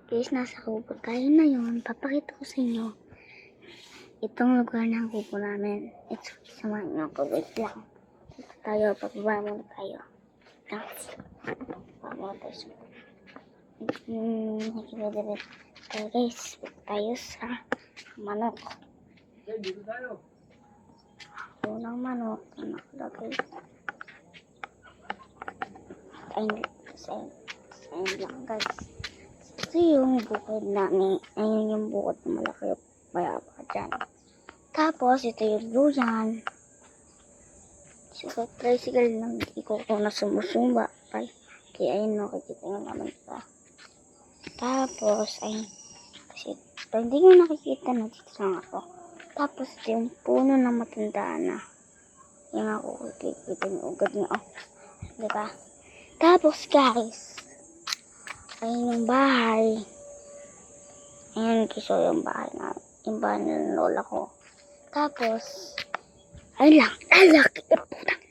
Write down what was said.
Guys, nasa kubo tayo na yun. Papakita ko sa inyo itong lugar ng kubo namin. It's samahan nyo ako. Wait lang. Dito tayo. Pababa muna tayo. Pababa muna tayo. Nakikita tayo guys. Tayo sa manok. Dito tayo. Unang manok na nakalagay. Ayun lang guys. Ito yung bukid namin. Ayun yung bukid na malaki. Mayaba dyan. Tapos, ito yung luyan. So, tricycle lang. Ikaw ko na sumusumba. Kaya ayun, nakikita nyo naman ito. Tapos, ayun. Kasi, ito, hindi nyo nakikita na dito lang ako. Tapos, ito yung puno na matanda na. Yung ako, kikita nyo ugad nyo. Oh. Diba? Tapos, guys, ayun yung bahay. Ayun, kiso yung bahay na. Yung bahay ng lola ko. Tapos, ayun lang. Alak! Putang